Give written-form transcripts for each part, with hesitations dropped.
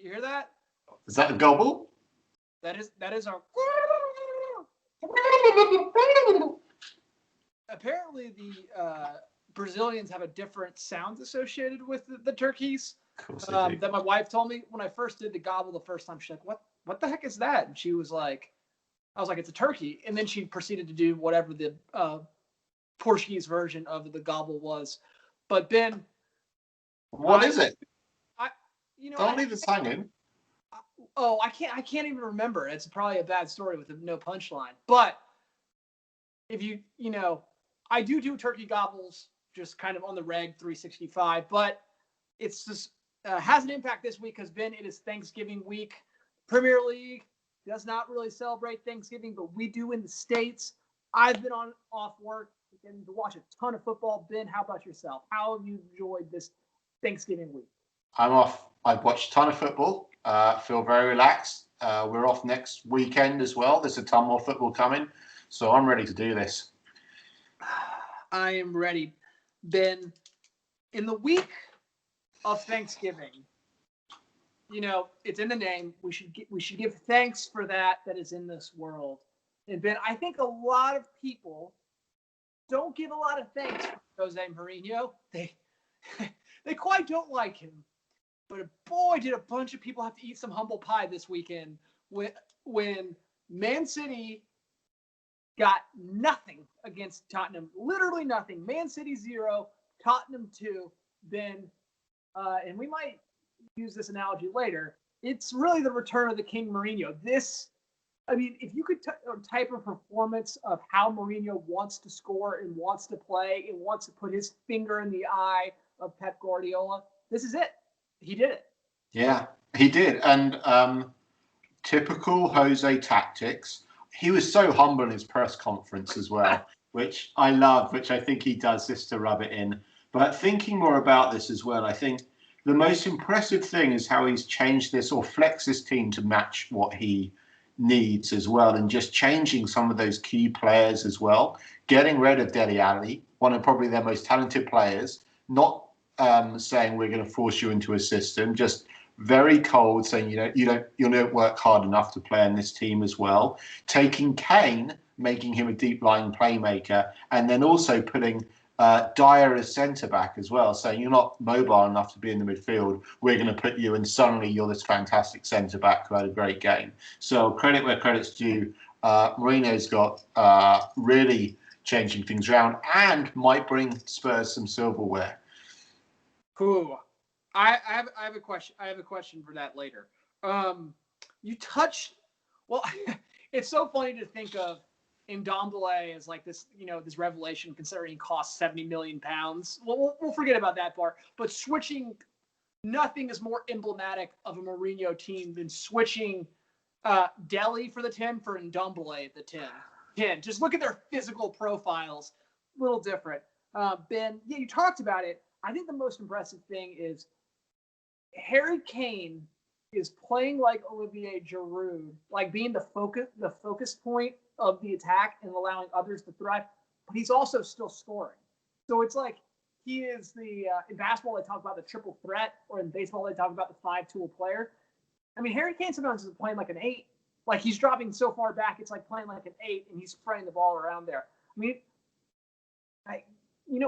You hear that? Is that a gobble? That is our. Apparently, the Brazilians have a different sound associated with the turkeys. Of course they do. That my wife told me when I first did the gobble the first time. She's like, "What the heck is that?" And she was like, "I was like, it's a turkey." And then she proceeded to do whatever the Portuguese version of the gobble was. But Ben, what is it? Don't leave us hanging. I can't even remember. It's probably a bad story with no punchline. But if I do turkey gobbles just kind of on the reg 365, but it's just has an impact this week because, Ben, it is Thanksgiving week. Premier League does not really celebrate Thanksgiving, but we do in the States. I've been off work and to watch a ton of football. Ben, how about yourself? How have you enjoyed this Thanksgiving week? I'm off. I've watched a ton of football. Feel very relaxed. We're off next weekend as well. There's a ton more football coming, so I'm ready to do this. I am ready. Ben, in the week of Thanksgiving, it's in the name. We should give thanks for that is in this world. And Ben, I think a lot of people don't give a lot of thanks for Jose Mourinho. They quite don't like him. But boy, did a bunch of people have to eat some humble pie this weekend when Man City got nothing against Tottenham. Literally nothing. Man City 0, Tottenham 2. Ben, and we might use this analogy later. It's really the return of the King Mourinho. If you could type a performance of how Mourinho wants to score and wants to play and wants to put his finger in the eye of Pep Guardiola, this is it. He did it. Yeah, he did. And typical Jose tactics. He was so humble in his press conference as well, which I love, which I think he does this to rub it in. But thinking more about this as well, I think the most impressive thing is how he's changed this or flexed this team to match what he needs as well, and just changing some of those key players as well, getting rid of Dele Alli, one of probably their most talented players, not saying we're going to force you into a system, just very cold, saying you don't work hard enough to play in this team as well. Taking Kane, making him a deep lying playmaker, and then also putting Dyer as centre back as well, saying you're not mobile enough to be in the midfield. We're going to put you, and suddenly you're this fantastic centre back who had a great game. So credit where credit's due. Mourinho's got really changing things around and might bring Spurs some silverware. Cool. I have a question. I have a question for that later. You touched. Well, it's so funny to think of Ndombele as like this, this revelation, considering he costs £70 million. Well, we'll forget about that part. But switching, nothing is more emblematic of a Mourinho team than switching Dele for the 10 for Ndombele at the 10. Just look at their physical profiles. A little different. Ben, yeah, you talked about it. I think the most impressive thing is Harry Kane is playing like Olivier Giroud, like being the focus point of the attack and allowing others to thrive, but he's also still scoring. So it's like he is the in basketball they talk about the triple threat, or in baseball they talk about the 5-tool player. I mean, Harry Kane sometimes is playing like an 8. Like he's dropping so far back, it's like playing like an 8, and he's spraying the ball around there. I mean,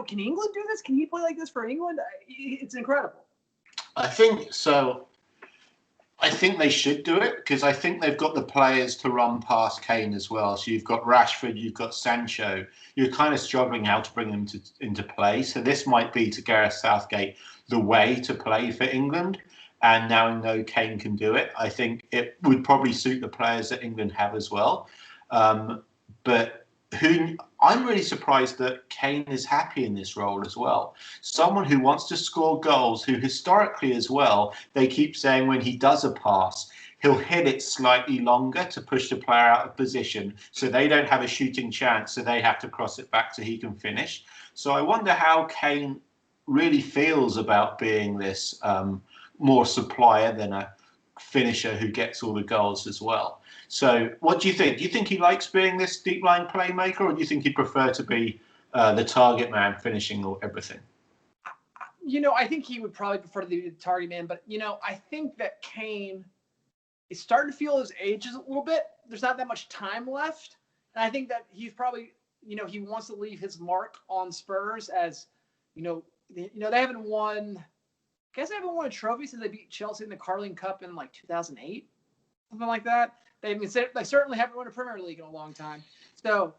can England do this? Can he play like this for England? It's incredible. I think so. I think they should do it because I think they've got the players to run past Kane as well. So you've got Rashford, you've got Sancho. You're kind of struggling how to bring them into play. So this might be, to Gareth Southgate, the way to play for England. And now I know Kane can do it. I think it would probably suit the players that England have as well. But I'm really surprised that Kane is happy in this role as well. Someone who wants to score goals, who historically as well, they keep saying when he does a pass, he'll hit it slightly longer to push the player out of position so they don't have a shooting chance, so they have to cross it back so he can finish. So I wonder how Kane really feels about being this more supplier than a finisher who gets all the goals as well. So what do you think? Do you think he likes being this deep line playmaker, or do you think he'd prefer to be the target man finishing everything? I think he would probably prefer to be the target man, but I think that Kane is starting to feel his age a little bit. There's not that much time left, and I think that he's probably, he wants to leave his mark on Spurs as, they haven't won. I guess they haven't won a trophy since they beat Chelsea in the Carling Cup in like 2008, something like that. They certainly haven't won a Premier League in a long time. So,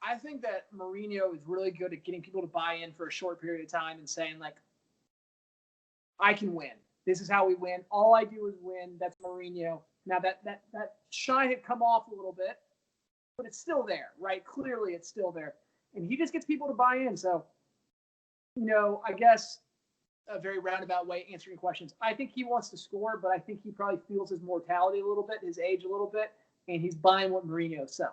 I think that Mourinho is really good at getting people to buy in for a short period of time and saying, like, I can win. This is how we win. All I do is win. That's Mourinho. Now, that shine had come off a little bit, but it's still there, right? Clearly, it's still there. And he just gets people to buy in. So, I guess a very roundabout way answering questions. I think he wants to score, but I think he probably feels his mortality a little bit, his age a little bit, and he's buying what Mourinho's selling.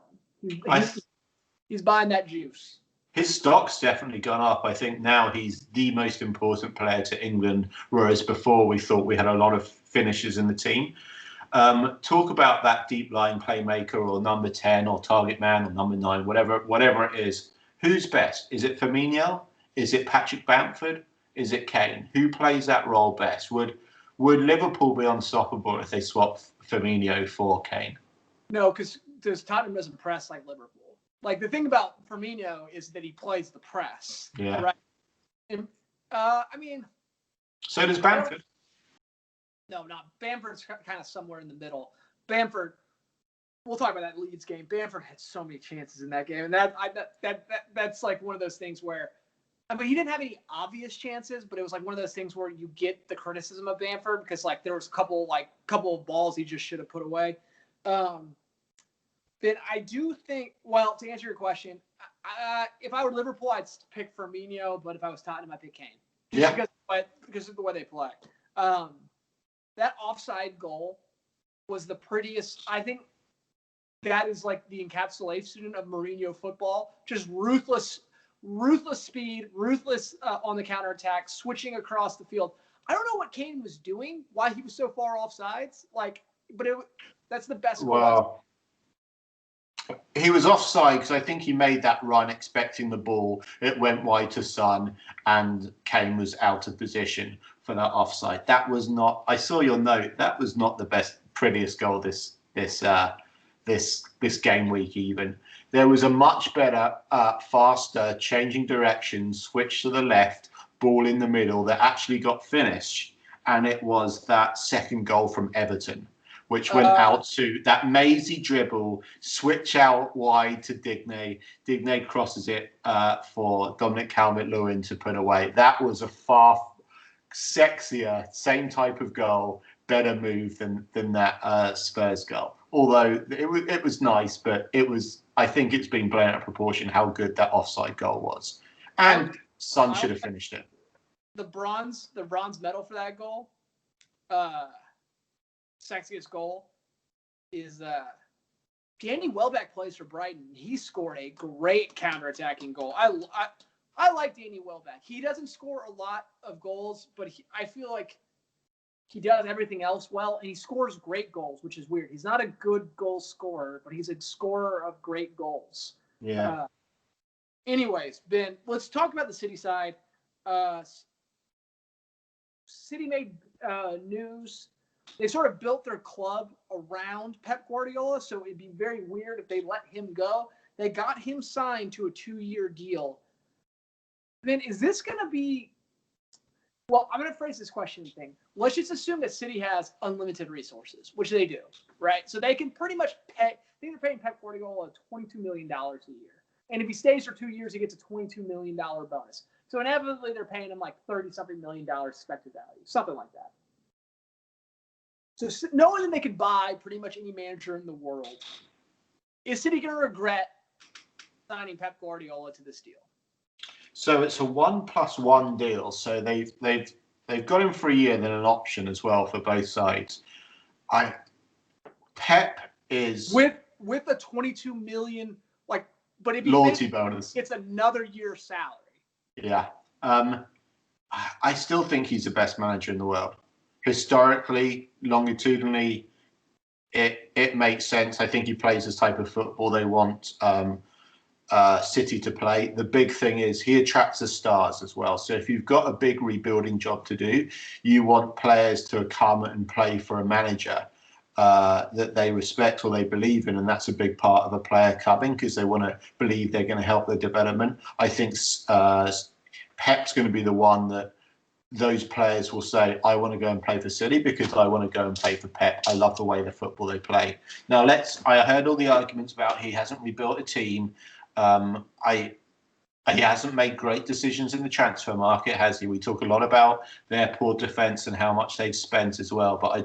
He's buying that juice. His stock's definitely gone up. I think now he's the most important player to England, whereas before we thought we had a lot of finishers in the team. Talk about that deep line playmaker or number 10 or target man or number 9, whatever it is. Who's best? Is it Firmino? Is it Patrick Bamford? Is it Kane? Who plays that role best? Would Liverpool be unstoppable if they swapped Firmino for Kane? No, because Tottenham doesn't press like Liverpool. Like, the thing about Firmino is that he plays the press. Yeah. Right. And so does Bamford. No, not Bamford's kind of somewhere in the middle. Bamford. We'll talk about that Leeds game. Bamford had so many chances in that game, and that's like one of those things where, he didn't have any obvious chances, but it was like one of those things where you get the criticism of Bamford because like there was a couple of balls he just should have put away. But I do think, well, to answer your question, if I were Liverpool, I'd pick Firmino, but if I was Tottenham, I'd pick Kane. Because of the way they play. That offside goal was the prettiest. I think that is like the encapsulation of Mourinho football. Just ruthless speed, ruthless on the counterattack, switching across the field. I don't know what Kane was doing, why he was so far offsides. That's the best goal. Wow. He was offside because I think he made that run expecting the ball. It went wide to Son, and Kane was out of position for that offside. That was not. I saw your note. That was not the prettiest goal this game week. Even there was a much better, faster, changing direction, switch to the left, ball in the middle that actually got finished, and it was that second goal from Everton, which went out to that mazy dribble, switch out wide to Digne. Digne crosses it for Dominic Calvert-Lewin to put away. That was a far sexier, same type of goal, better move than that Spurs goal. Although it was nice, but I think it's been blown out of proportion how good that offside goal was. And Son should have finished it. The bronze medal for that goal. Sexiest goal is Danny Welbeck plays for Brighton. He scored a great counterattacking goal. I like Danny Welbeck. He doesn't score a lot of goals, but I feel like he does everything else well, and he scores great goals, which is weird. He's not a good goal scorer, but he's a scorer of great goals. Yeah. Anyways, Ben, let's talk about the City side. City made news. They sort of built their club around Pep Guardiola, so it'd be very weird if they let him go. They got him signed to a 2-year deal. Then is this going to be – well, I'm going to phrase this question thing. Let's just assume that City has unlimited resources, which they do, right? So they can pretty much pay – I think they're paying Pep Guardiola $22 million a year. And if he stays for 2 years, he gets a $22 million bonus. So inevitably, they're paying him like $30-something million expected value, something like that. So knowing that they could buy pretty much any manager in the world, is City going to regret signing Pep Guardiola to this deal? So it's a 1+1 deal. So they've got him for a year, then an option as well for both sides. Pep is with a $22 million but it'd be loyalty bonus. It's another year's salary. Yeah, I still think he's the best manager in the world. Historically, longitudinally, it makes sense. I think he plays this type of football they want. City to play. The big thing is he attracts the stars as well. So if you've got a big rebuilding job to do, you want players to come and play for a manager that they respect or they believe in, and that's a big part of a player coming because they want to believe they're going to help their development. I think Pep's going to be the one that those players will say, I want to go and play for City because I want to go and play for Pep. I love the way the football they play. Now, I heard all the arguments about he hasn't rebuilt a team. He hasn't made great decisions in the transfer market, has he? We talk a lot about their poor defence and how much they've spent as well, but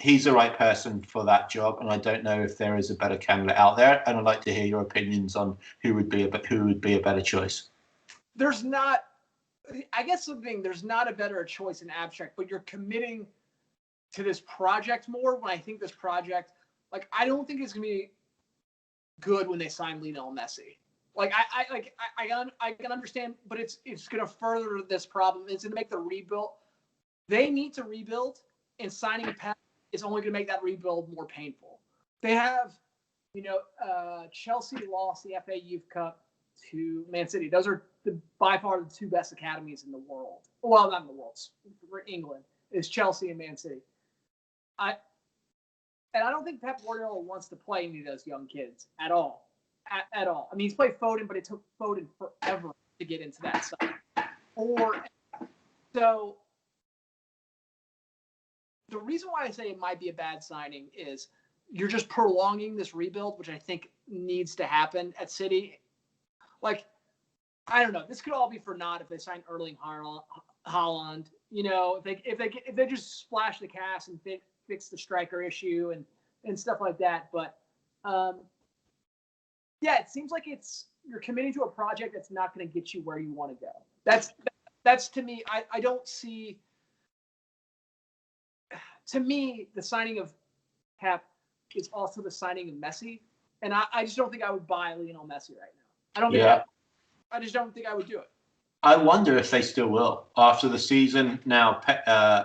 he's the right person for that job, and I don't know if there is a better candidate out there. And I'd like to hear your opinions on who would be a better choice. There's not a better choice in abstract, but you're committing to this project more. When I think this project, like, I don't think it's gonna be good when they sign Lionel Messi. Like, I can understand, but it's gonna further this problem. It's gonna make the rebuild. They need to rebuild, and signing Pep is only gonna make that rebuild more painful. They have, Chelsea lost the FA Youth Cup to Man City. Those are by far the two best academies in the world. Well, not in the world. For England, is Chelsea and Man City. I don't think Pep Guardiola wants to play any of those young kids at all. At all. I mean, he's played Foden, but it took Foden forever to get into that side. So the reason why I say it might be a bad signing is you're just prolonging this rebuild, which I think needs to happen at City. Like, I don't know. This could all be for naught if they sign Erling Haaland. If they just splash the cash and fix the striker issue and stuff like that. But it seems like you're committing to a project that's not going to get you where you want to go. That's to me. I don't see. To me, the signing of Pep is also the signing of Messi, and I just don't think I would buy Lionel Messi right now. I just don't think I would do it. I wonder if they still will after the season. Now,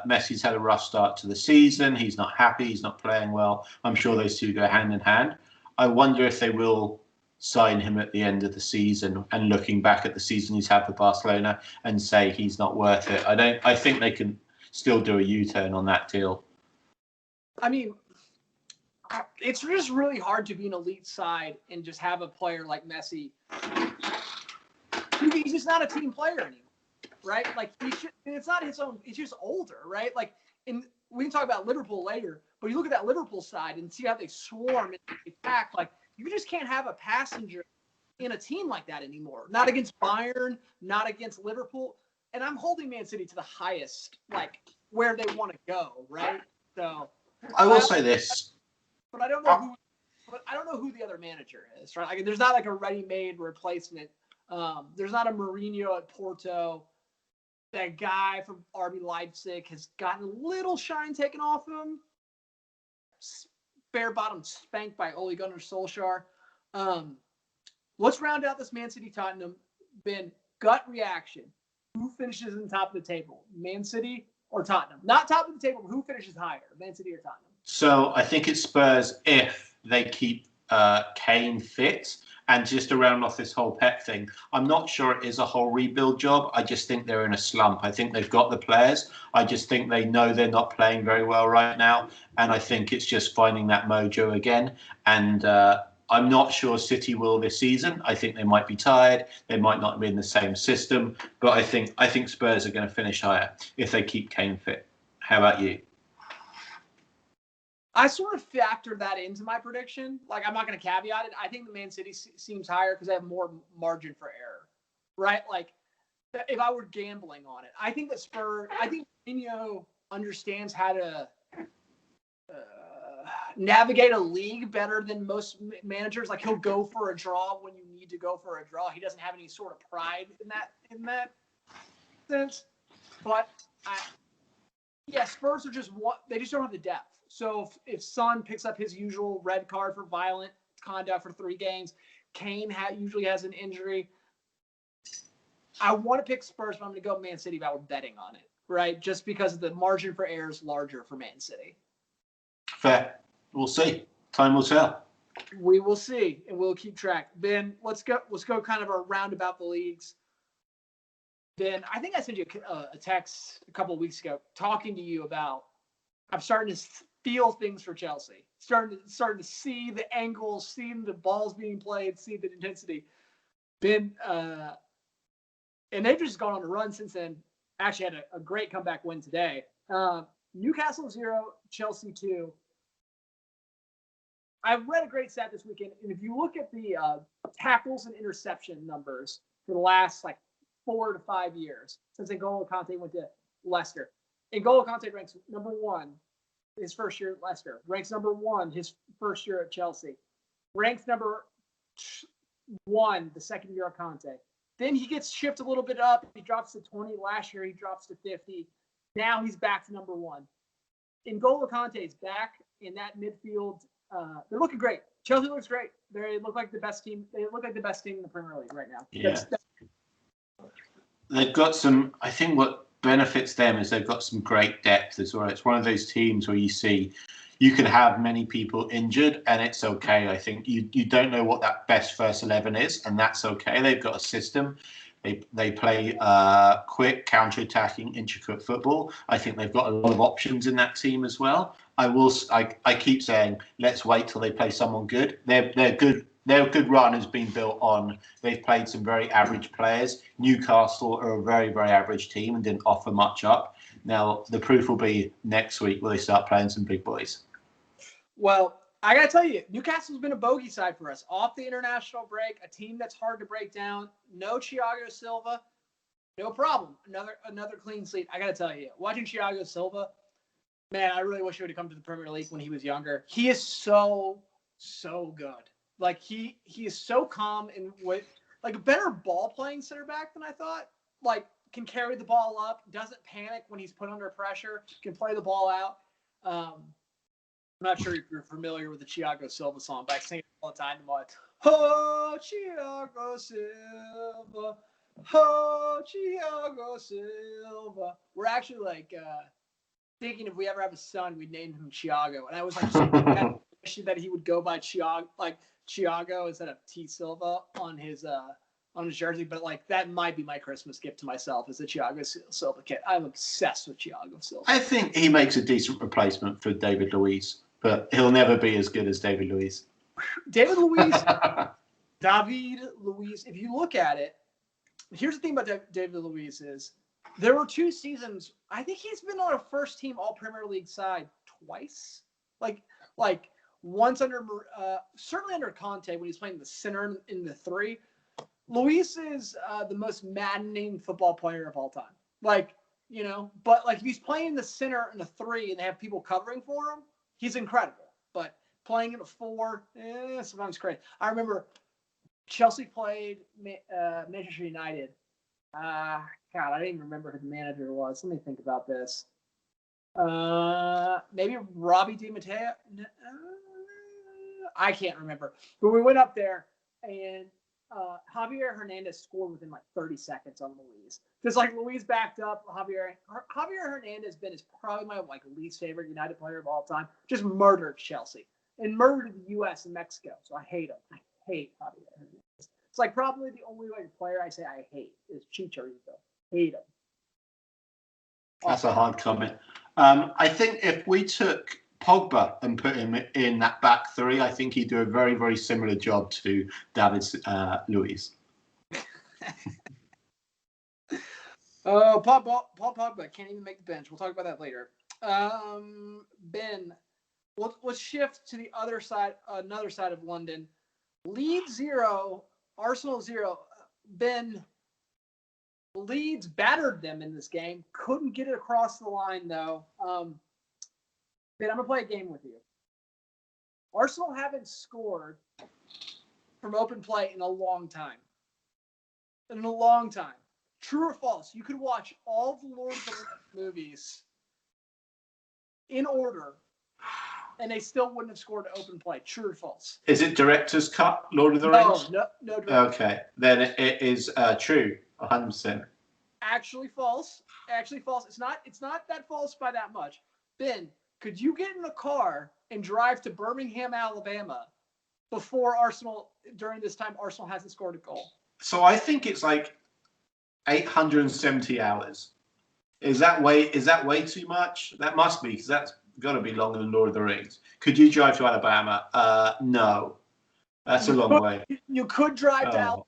Messi's had a rough start to the season. He's not happy. He's not playing well. I'm sure those two go hand in hand. I wonder if they will sign him at the end of the season and looking back at the season he's had for Barcelona and say he's not worth it. I think they can still do a U-turn on that deal. I mean, it's just really hard to be an elite side and just have a player like Messi. He's just not a team player anymore, right? Like, it's not his own. He's just older, right? Like, we can talk about Liverpool later, but you look at that Liverpool side and see how they swarm and they attack. Like, you just can't have a passenger in a team like that anymore. Not against Bayern, not against Liverpool. And I'm holding Man City to the highest, like, where they want to go, right? So I will say this, but I don't know who. But I don't know who the other manager is, right? Like, there's not like a ready-made replacement. There's not a Mourinho at Porto. That guy from RB Leipzig has gotten a little shine taken off him. Bare bottom spanked by Ole Gunnar Solskjaer. Let's round out this Man City Tottenham. Ben, gut reaction. Who finishes in the top of the table? Man City or Tottenham? Not top of the table, but who finishes higher? Man City or Tottenham? So I think it's Spurs if they keep Kane fit. And just to round off this whole Pep thing, I'm not sure it is a whole rebuild job. I just think they're in a slump. I think they've got the players. I just think they know they're not playing very well right now. And I think it's just finding that mojo again. And I'm not sure City will this season. I think they might be tired. They might not be in the same system. But I think Spurs are going to finish higher if they keep Kane fit. How about you? I sort of factored that into my prediction. Like, I'm not going to caveat it. I think the Man City seems higher because they have more margin for error, right? Like, if I were gambling on it, I think Mourinho understands how to navigate a league better than most managers. Like, he'll go for a draw when you need to go for a draw. He doesn't have any sort of pride in that sense. But Spurs are they just don't have the depth. So if Son picks up his usual red card for violent conduct for 3 games, Kane usually has an injury. I want to pick Spurs, but I'm going to go Man City if I were betting on it, right? Just because the margin for error is larger for Man City. Fair. We'll see. Time will tell. We will see, and we'll keep track. Ben, let's go kind of around about the leagues. Ben, I think I sent you a text a couple of weeks ago talking to you about I'm starting to feel things for Chelsea. Starting to see the angles, seeing the balls being played, see the intensity. Ben, and they've just gone on a run since then. Actually had a great comeback win today. Newcastle 0, Chelsea 2. I read a great stat this weekend, and if you look at the tackles and interception numbers for the last 4 to 5 years since N'Golo Kante went to Leicester, N'Golo Kante ranks number 1 his first year at Leicester, ranks number 1 his first year at Chelsea, ranks number 1 the second year of Kante. Then he gets shifted a little bit up. He drops to 20. Last year he drops to 50. Now he's back to number 1. N'Golo Kante is back in that midfield. They're looking great. Chelsea looks great. They look like the best team. They look like the best team in the Premier League right now. Yeah. They've got some. I think what benefits them is they've got some great depth as well. It's one of those teams where you see you can have many people injured and it's okay. I think you don't know what that best first 11 is, and that's okay. They've got a system. They play quick, counter-attacking, intricate football. I think they've got a lot of options in that team as well. I keep saying, let's wait till they play someone good. They're good. Their good run has been built on. They've played some very average players. Newcastle are a very, very average team and didn't offer much up. Now the proof will be next week where they start playing some big boys. Well, I got to tell you, Newcastle's been a bogey side for us. Off the international break, a team that's hard to break down. No Thiago Silva, no problem. Another clean slate. I got to tell you, watching Thiago Silva, man, I really wish he would have come to the Premier League when he was younger. He is so good. He is so calm and a better ball playing center back than I thought. Can carry the ball up, doesn't panic when he's put under pressure, can play the ball out. I'm not sure if you're familiar with the Thiago Silva song, but I sing it all the time. I'm like, oh, Thiago Silva, oh, Thiago Silva. We're actually thinking if we ever have a son, we'd name him Thiago. And I was wishing that he would go by Thiago instead of T Silva on his jersey. But that might be my Christmas gift to myself is a Thiago Silva kit. I'm obsessed with Thiago Silva. I think he makes a decent replacement for David Luiz, but he'll never be as good as David Luiz. David Luiz. If you look at it, here's the thing about David Luiz is there were 2 seasons. I think he's been on a first team All Premier League side twice. Once under certainly under Conte when he's playing the center in the 3. Luiz is the most maddening football player of all time. But if he's playing the center in the 3 and they have people covering for him, he's incredible. But playing in a 4, sometimes crazy. I remember Chelsea played Manchester United. God, I didn't even remember who the manager was. Let me think about this. Maybe Robbie Di Matteo. I can't remember. But we went up there and Javier Hernandez scored within 30 seconds on Luiz. Just Luiz backed up Javier Hernandez is probably my least favorite United player of all time. Just murdered Chelsea and murdered the U.S. and Mexico. So I hate him. I hate Javier Hernandez. It's probably the only player I say I hate is Chicharito. Hate him. That's a hard comment. I think if we took Pogba and put him in that back 3, I think he'd do a very, very similar job to David Luiz. Oh, Paul Pogba can't even make the bench. We'll talk about that later. Ben, let's shift to the other side, another side of London. Leeds 0, Arsenal 0. Ben, Leeds battered them in this game. Couldn't get it across the line, though. Ben, I'm going to play a game with you. Arsenal haven't scored from open play in a long time. True or false? You could watch all the Lord of the Rings movies in order, and they still wouldn't have scored open play. True or false? Is it director's cut, Lord of the Rings? No. Okay, then it is true, 100%. Actually false. It's not that false by that much. Ben, could you get in a car and drive to Birmingham, Alabama, before Arsenal, during this time, Arsenal hasn't scored a goal. So I think it's like 870 hours. Is that way too much? That must be, because that's got to be longer than Lord of the Rings. Could you drive to Alabama? No. That's a long way. You could drive to Alabama.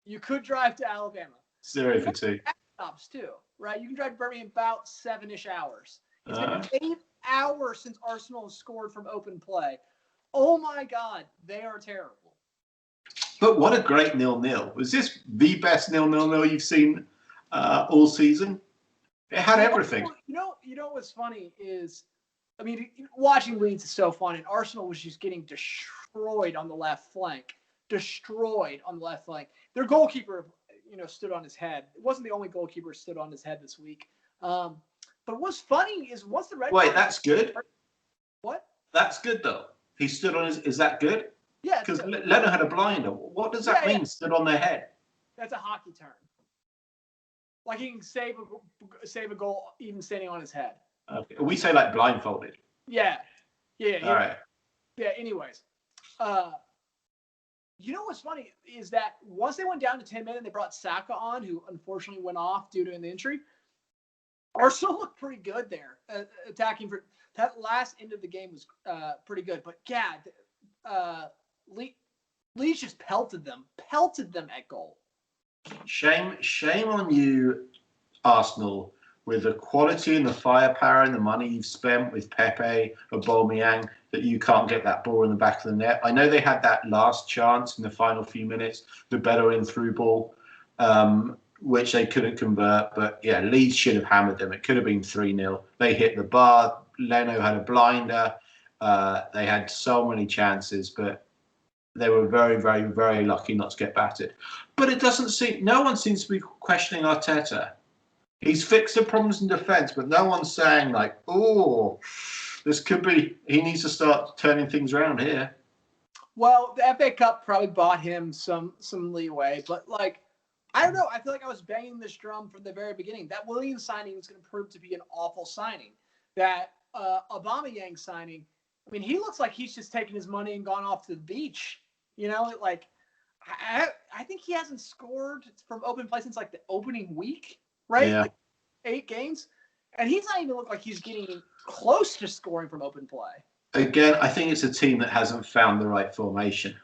You could drive to Alabama. 0 for 2. Stops too, right? You can drive to Birmingham about 7-ish hours. It's been 8 hours since Arsenal has scored from open play. Oh my God, they are terrible. But what a great 0-0. Was this the best 0-0 you've seen all season? It had everything. You know what's funny is, I mean, watching Leeds is so fun, and Arsenal was just getting destroyed on the left flank. Their goalkeeper, stood on his head. It wasn't the only goalkeeper stood on his head this week. But what's funny is once the red. Wait, that's good. What? That's good though. He stood on his. Is that good? Yeah. Because Leno had a blinder. What does that mean? Yeah. Stood on their head. That's a hockey term. Like he can save a goal even standing on his head. Okay. We say like blindfolded. Yeah. All right. Yeah. Anyways, what's funny is that once they went down to 10 men and they brought Saka on, who unfortunately went off due to an injury, Arsenal looked pretty good there, attacking for that last end of the game was pretty good. But Leeds just pelted them at goal. Shame on you, Arsenal, with the quality and the firepower and the money you've spent with Pepe, Aubameyang, that you can't get that ball in the back of the net. I know they had that last chance in the final few minutes, the Bellerin through ball, which they couldn't convert. But yeah, Leeds should have hammered them. It could have been 3-0. They hit the bar. Leno had a blinder. They had so many chances, but they were very, very, very lucky not to get battered. But it doesn't seem, no one seems to be questioning Arteta. He's fixed the problems in defence, but no one's saying like, oh, this could be, he needs to start turning things around here. Well, the FA Cup probably bought him some leeway, but like, I don't know. I feel like I was banging this drum from the very beginning. That Williams signing is going to prove to be an awful signing. That Aubameyang signing, I mean, he looks like he's just taken his money and gone off to the beach. I think he hasn't scored from open play since like the opening week, right? Yeah. Like 8 games. And he's not even look like he's getting close to scoring from open play. Again, I think it's a team that hasn't found the right formation.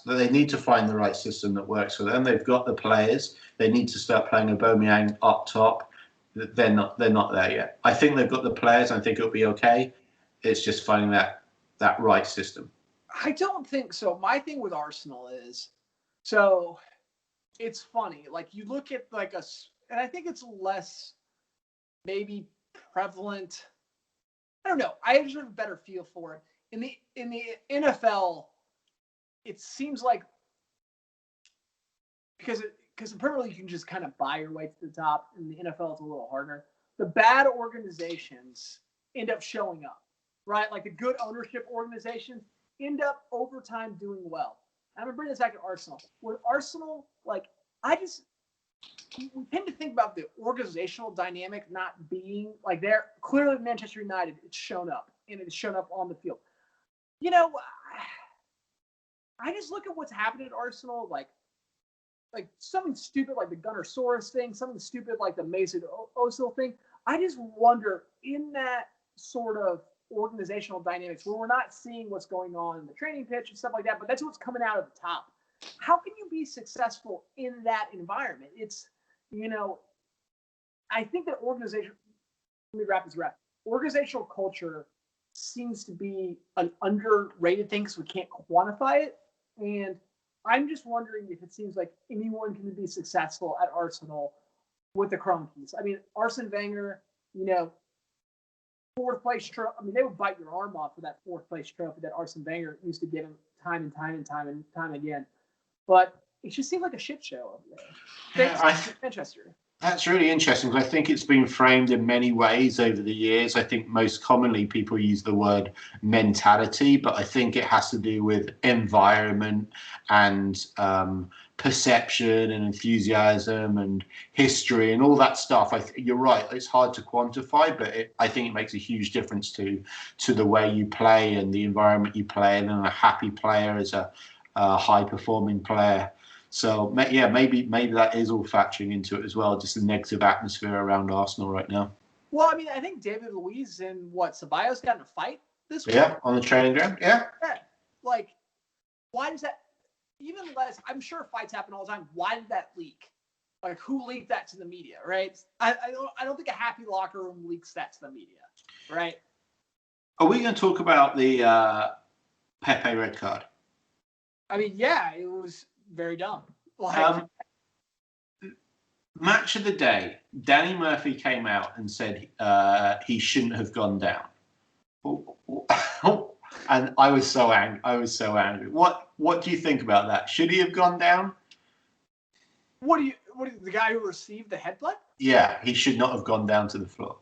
They need to find the right system that works for them. They've got the players. They need to start playing Aubameyang up top. They're not there yet. I think they've got the players. I think it'll be okay. It's just finding that right system. I don't think so. My thing with Arsenal is, so it's funny. Like you look at and I think it's less maybe prevalent. I don't know. I just have a better feel for it. In the NFL, it seems like because in Premier League you can just kind of buy your way to the top. In the NFL, it's a little harder. The bad organizations end up showing up, right? Like the good ownership organizations end up over time doing well. I'm going to bring this back to Arsenal. With Arsenal, we tend to think about the organizational dynamic not being like they're clearly Manchester United. It's shown up and it's shown up on the field. I just look at what's happening at Arsenal, like something stupid like the Gunnar Soros thing, something stupid like the Mason Ozil thing. I just wonder in that sort of organizational dynamics where we're not seeing what's going on in the training pitch and stuff like that, but that's what's coming out of the top. How can you be successful in that environment? It's, I think that organizational culture seems to be an underrated thing because we can't quantify it. And I'm just wondering if it seems like anyone can be successful at Arsenal with the Cronkies. I mean, Arsene Wenger, 4th place trophy. I mean, they would bite your arm off for that 4th place trophy that Arsene Wenger used to give him time and time again. But it just seems like a shit show over there. Manchester. That's really interesting because I think it's been framed in many ways over the years. I think most commonly people use the word mentality, but I think it has to do with environment and perception and enthusiasm and history and all that stuff. You're right; it's hard to quantify, but I think it makes a huge difference to the way you play and the environment you play in, and a happy player is a high performing player. So yeah, maybe that is all factoring into it as well. Just the negative atmosphere around Arsenal right now. Well, I mean, I think David Luiz and Ceballos got in a fight this week. Yeah, on the training ground. Yeah. Like, why does that? Even less. I'm sure fights happen all the time. Why did that leak? Like, who leaked that to the media? Right? I don't think a happy locker room leaks that to the media. Right? Are we going to talk about the Pepe red card? I mean, yeah, it was very dumb. Like, match of the day, Danny Murphy came out and said he shouldn't have gone down. And I was so angry. What do you think about that? Should he have gone down? What the guy who received the headbutt? Yeah, he should not have gone down to the floor.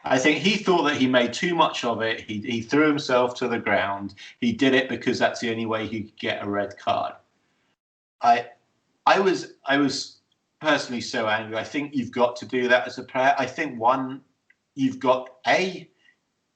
I think he thought that he made too much of it. He threw himself to the ground. He did it because that's the only way he could get a red card. I was personally so angry. I think you've got to do that as a player. I think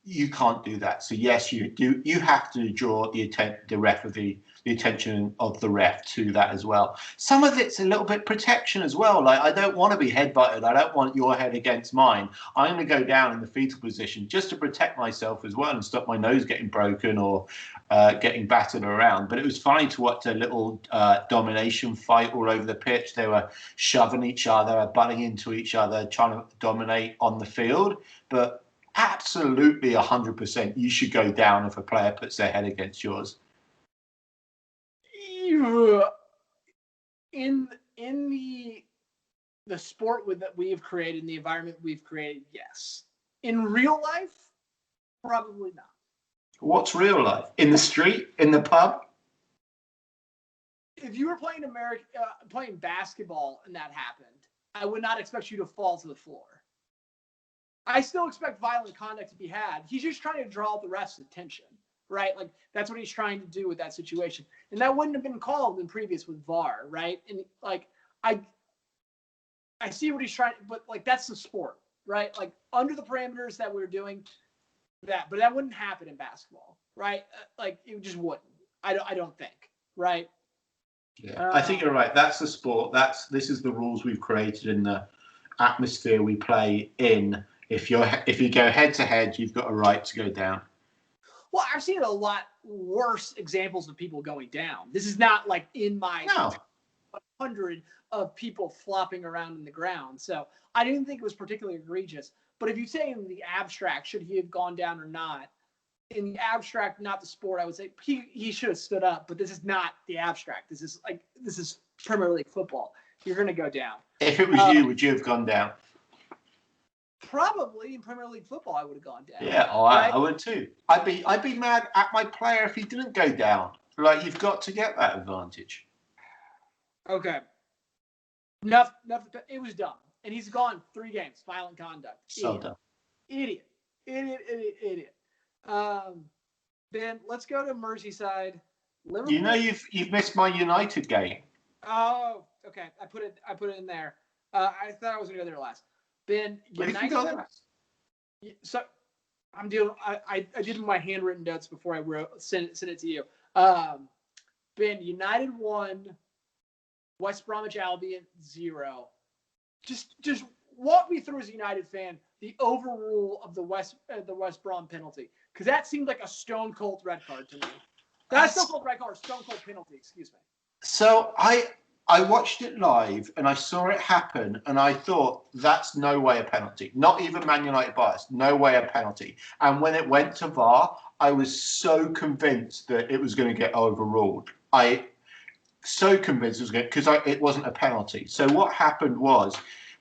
you can't do that. So yes, you do. You have to draw the attention of the ref to that as well. Some of it's a little bit protection as well. Like, I don't want to be headbutted. I don't want your head against mine. I'm going to go down in the fetal position just to protect myself as well and stop my nose getting broken or getting battered around. But it was funny to watch a little domination fight all over the pitch. They were shoving each other, butting into each other, trying to dominate on the field. But absolutely 100%, you should go down if a player puts their head against yours. In the sport that we've created, in the environment we've created, yes. In real life, probably not. What's real life? In the street? In the pub? If you were playing basketball and that happened, I would not expect you to fall to the floor. I still expect violent conduct to be had. He's just trying to draw the ref's attention, right? Like, that's what he's trying to do with that situation. And that wouldn't have been called in previous with VAR, right? And, like, I see what he's trying, but, like, that's the sport, right? Like, under the parameters that we're doing that, but that wouldn't happen in basketball, right? Like, it just wouldn't. I don't think, right? Yeah, I think you're right. That's the sport. This is the rules we've created in the atmosphere we play in. If you go head to head, you've got a right to go down. Well, I've seen a lot worse examples of people going down. This is not like in my 100 of people flopping around in the ground. So I didn't think it was particularly egregious. But if you say in the abstract, should he have gone down or not? In the abstract, not the sport, I would say he should have stood up. But this is not the abstract. This is Premier League football. You're going to go down. If it was you, would you have gone down? Probably in Premier League football, I would have gone down. Yeah, I would too. I'd be mad at my player if he didn't go down. Like, you've got to get that advantage. Okay. Enough. It was dumb, and he's gone 3 games. Violent conduct. So dumb. Idiot. Ben, let's go to Merseyside. Liverpool. You know, you've missed my United game. Oh, okay. I put it in there. I thought I was gonna go there last. Ben, United. So I'm dealing. I did my handwritten notes before I sent it to you. Ben, United 1, West Bromwich Albion 0. Just walk me through as a United fan the overrule of the West Brom penalty, because that seemed like a stone cold red card to me. That's stone cold red card, stone cold penalty. Excuse me. So I watched it live and I saw it happen and I thought, that's no way a penalty. Not even Man United bias. No way a penalty. And when it went to VAR, I was so convinced that it was going to get overruled. So convinced it was going to, because it wasn't a penalty. So what happened was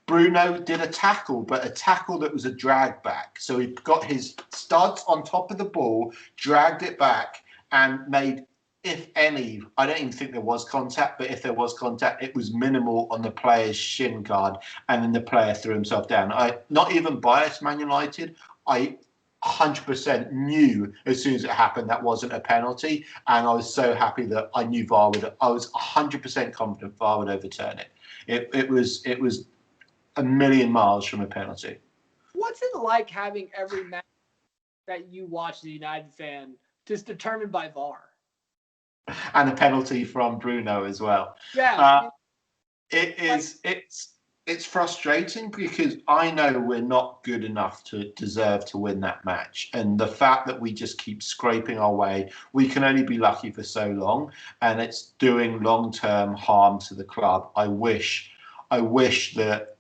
Bruno did a tackle, but a tackle that was a drag back. So he got his studs on top of the ball, dragged it back and made if any, I don't even think there was contact, but if there was contact, it was minimal on the player's shin guard, and then the player threw himself down. Not even biased Man United, I 100% knew as soon as it happened that wasn't a penalty, and I was so happy that I knew VAR would. I was 100% confident VAR would overturn it. It was a million miles from a penalty. What's it like having every match that you watch as a United fan just determined by VAR? And a penalty from Bruno as well. Yeah, It's frustrating because I know we're not good enough to deserve to win that match, and the fact that we just keep scraping our way, we can only be lucky for so long, and it's doing long-term harm to the club. I wish that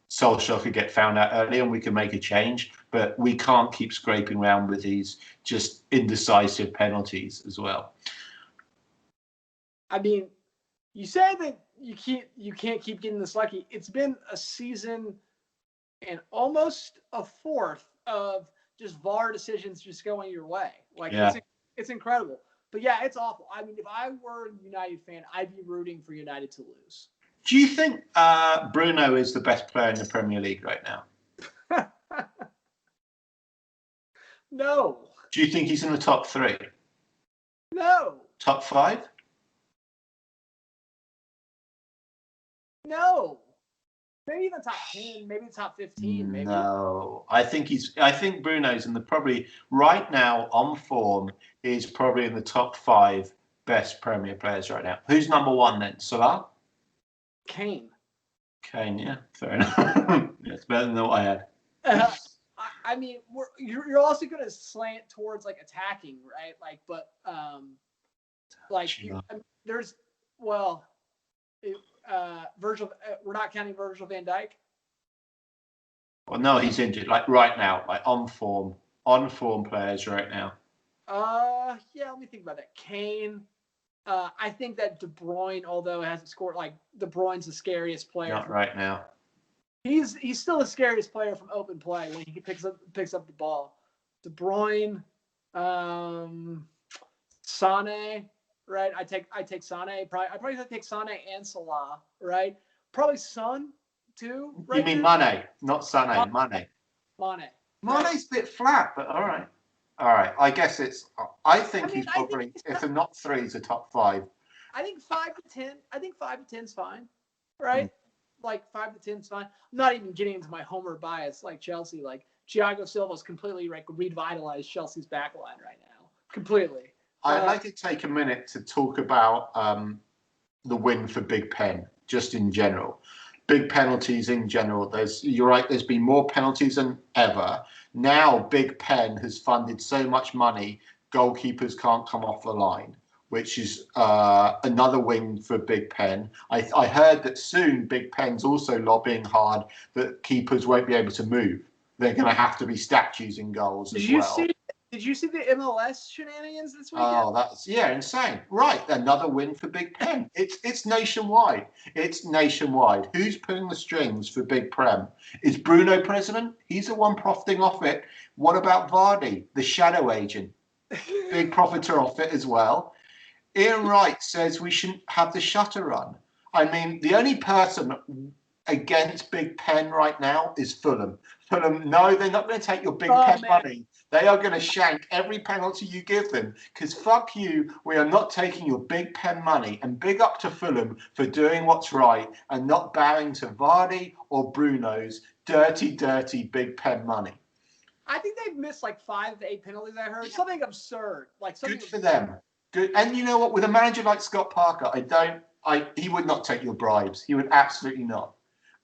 Solskjaer could get found out early and we can make a change, but we can't keep scraping around with these just indecisive penalties as well. I mean, you say that you can't keep getting this lucky. It's been a season and almost a fourth of just VAR decisions just going your way. It's incredible. But yeah, it's awful. I mean, if I were a United fan, I'd be rooting for United to lose. Do you think Bruno is the best player in the Premier League right now? No. Do you think he's in the top 3? No. Top 5? No. Maybe the top 10, maybe the top 15, maybe. No. I think Bruno's in the probably right now on form is probably in the top 5 best Premier players right now. Who's number 1 then? Salah? Kane, yeah, fair enough. Yeah, it's better than what I had. I mean, you're also going to slant towards like attacking, right? Like, but there's Virgil. We're not counting Virgil van Dijk. Well, no, he's injured. Like right now, like on form players right now. Yeah. Let me think about that. Kane. I think that De Bruyne, although hasn't scored, like De Bruyne's the scariest player. Not right now. He's still the scariest player from open play when he picks up the ball. De Bruyne, Sané, right? I take Sané. I probably take Sané and Salah, right? Probably Son too. Right. You mean Mane, not Sané? Mane. Mane's a bit flat, but all right. All right, I guess it's. I think he's probably, if they're not 3, he's a top 5. I think 5 to 10. I think 5 to 10 is fine, right? Like 5 to 10 is fine. I'm not even getting into my homer bias like Chelsea. Like Thiago Silva's completely revitalized Chelsea's back line right now, completely. I'd like to take a minute to talk about the win for Big Pen, just in general. Big penalties in general. You're right. There's been more penalties than ever. Now, Big Pen has funded so much money, goalkeepers can't come off the line, which is another win for Big Pen. I heard that soon Big Pen's also lobbying hard that keepers won't be able to move. They're going to have to be statues in goals as well. Did you see the MLS shenanigans this weekend? Oh, that's insane! Right, another win for Big Pen. It's nationwide. It's nationwide. Who's pulling the strings for Big Prem? Is Bruno president? He's the one profiting off it. What about Vardy, the shadow agent? Big profiter off it as well. Ian Wright says we shouldn't have the shutter run. I mean, the only person against Big Pen right now is Fulham. Fulham, no, they're not going to take your Big Pen money. They are going to shank every penalty you give them because fuck you, we are not taking your Big Pen money. And big up to Fulham for doing what's right and not bowing to Vardy or Bruno's dirty, dirty Big Pen money. I think they've missed like 5 to 8 penalties. I heard something absurd. Good for them. Good, and you know what? With a manager like Scott Parker, he would not take your bribes. He would absolutely not.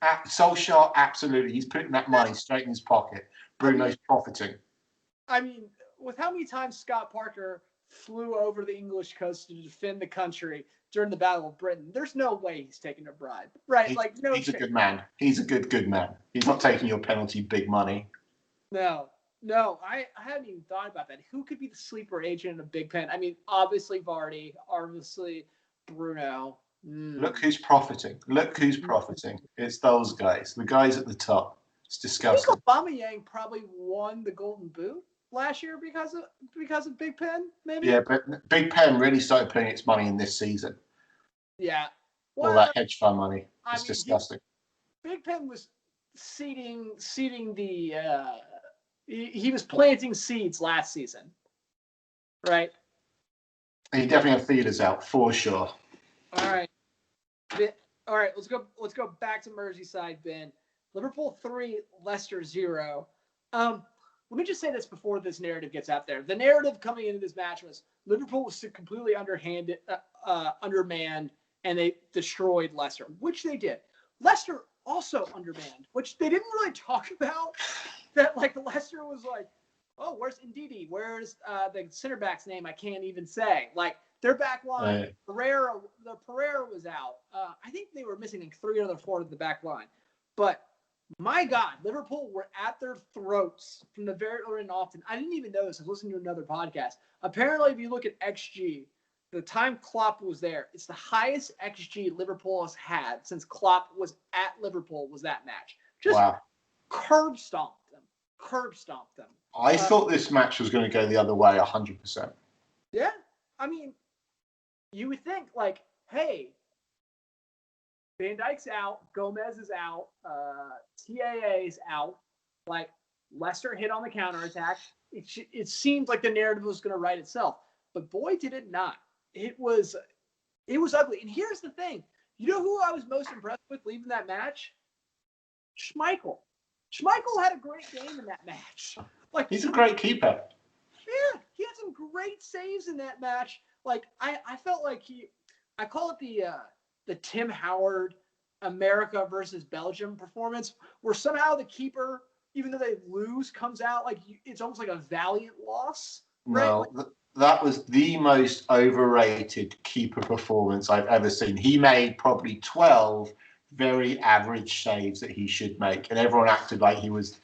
Solskjaer, absolutely. He's putting that money straight in his pocket. Bruno's profiting. I mean, with how many times Scott Parker flew over the English coast to defend the country during the Battle of Britain, there's no way he's taking a bribe, right? He's a good man. He's a good man. He's not taking your penalty big money. No, I hadn't even thought about that. Who could be the sleeper agent of Big Pen? I mean, obviously Vardy, obviously Bruno. Look who's profiting. It's those guys. The guys at the top. It's disgusting. I think Aubameyang probably won the Golden Boot. last year because of Big Pen, maybe? Yeah, but Big Pen really started putting its money in this season. Yeah. All Well, that hedge fund money. It's disgusting. Big Pen was seeding the he was planting seeds last season, right? He definitely had feelers out for sure. All right. All right, let's go back to Merseyside, Ben. Liverpool 3, Leicester 0. Let me just say this before this narrative gets out there. The narrative coming into this match was Liverpool was completely undermanned, and they destroyed Leicester, which they did. Leicester also undermanned, which they didn't really talk about. That like Leicester was like, oh, where's Ndidi? Where's the center back's name? I can't even say. Like their back line, Pereira was out. I think they were missing like 3 out of 4 of the back line. But my God, Liverpool were at their throats from the very early and often. I didn't even know this. I was listening to another podcast. Apparently, if you look at XG, the time Klopp was there, it's the highest XG Liverpool has had since Klopp was at Liverpool was that match. Just curb stomped them. I thought this match was going to go the other way 100%. Yeah. I mean, you would think like, hey, Van Dijk's out, Gomez is out, TAA's out. Like Leicester hit on the counterattack. It seemed like the narrative was going to write itself, but boy, did it not. It was ugly. And here's the thing: you know who I was most impressed with leaving that match? Schmeichel. Schmeichel had a great game in that match. Like he's a great keeper. Yeah, he had some great saves in that match. Like I felt like I call it the Tim Howard America versus Belgium performance, where somehow the keeper, even though they lose, comes out like it's almost like a valiant loss. Right? No, that was the most overrated keeper performance I've ever seen. He made probably 12 very average saves that he should make, and everyone acted like he was